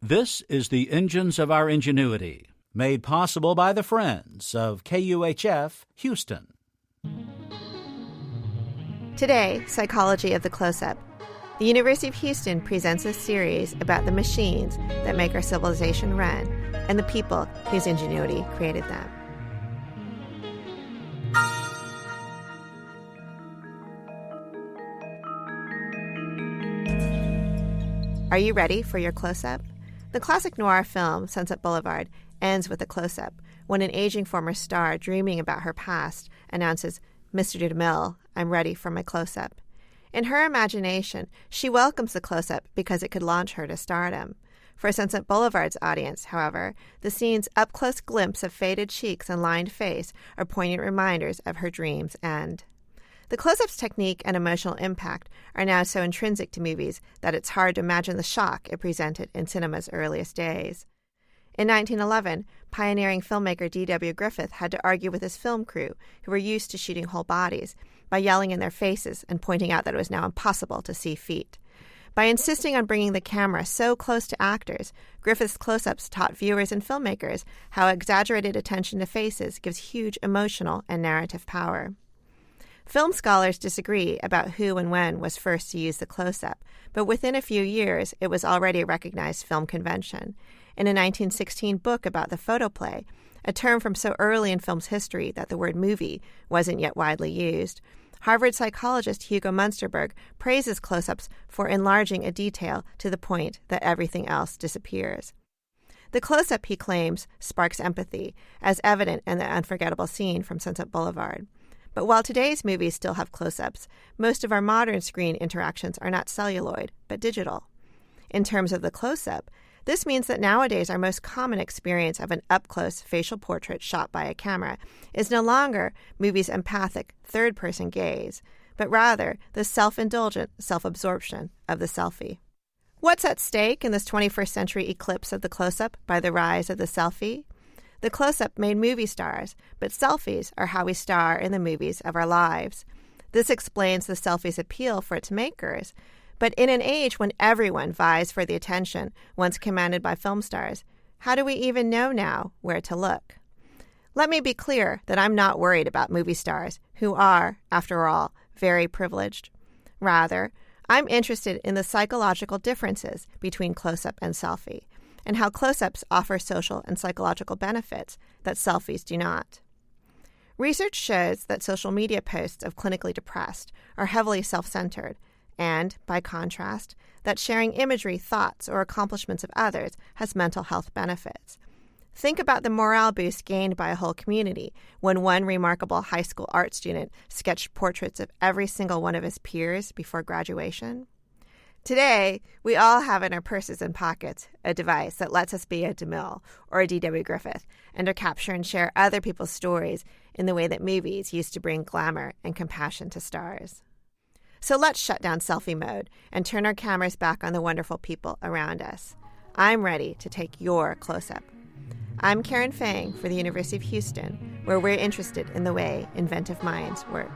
This is the Engines of Our Ingenuity, made possible by the friends of KUHF Houston. Today, Psychology of the Close-Up. The University of Houston presents a series about the machines that make our civilization run and the people whose ingenuity created them. Are you ready for your close-up? The classic noir film, Sunset Boulevard, ends with a close-up when an aging former star dreaming about her past announces, "Mr. DeMille, I'm ready for my close-up." In her imagination, she welcomes the close-up because it could launch her to stardom. For Sunset Boulevard's audience, however, the scene's up-close glimpse of faded cheeks and lined face are poignant reminders of her dream's end. The close-up's technique and emotional impact are now so intrinsic to movies that it's hard to imagine the shock it presented in cinema's earliest days. In 1911, pioneering filmmaker D.W. Griffith had to argue with his film crew, who were used to shooting whole bodies, by yelling in their faces and pointing out that it was now impossible to see feet. By insisting on bringing the camera so close to actors, Griffith's close-ups taught viewers and filmmakers how exaggerated attention to faces gives huge emotional and narrative power. Film scholars disagree about who and when was first to use the close-up, but within a few years, it was already a recognized film convention. In a 1916 book about the photoplay, a term from so early in film's history that the word movie wasn't yet widely used, Harvard psychologist Hugo Munsterberg praises close-ups for enlarging a detail to the point that everything else disappears. The close-up, he claims, sparks empathy, as evident in the unforgettable scene from Sunset Boulevard. But while today's movies still have close-ups, most of our modern screen interactions are not celluloid, but digital. In terms of the close-up, this means that nowadays our most common experience of an up-close facial portrait shot by a camera is no longer movies' empathic third-person gaze, but rather the self-indulgent self-absorption of the selfie. What's at stake in this 21st century eclipse of the close-up by the rise of the selfie? The close-up made movie stars, but selfies are how we star in the movies of our lives. This explains the selfie's appeal for its makers. But in an age when everyone vies for the attention once commanded by film stars, how do we even know now where to look? Let me be clear that I'm not worried about movie stars, who are, after all, very privileged. Rather, I'm interested in the psychological differences between close-up and selfie, and how close-ups offer social and psychological benefits that selfies do not. Research shows that social media posts of clinically depressed are heavily self-centered, and, by contrast, that sharing imagery, thoughts, or accomplishments of others has mental health benefits. Think about the morale boost gained by a whole community when one remarkable high school art student sketched portraits of every single one of his peers before graduation. Today, we all have in our purses and pockets a device that lets us be a DeMille or a D.W. Griffith and to capture and share other people's stories in the way that movies used to bring glamour and compassion to stars. So let's shut down selfie mode and turn our cameras back on the wonderful people around us. I'm ready to take your close-up. I'm Karen Fang for the University of Houston, where we're interested in the way inventive minds work.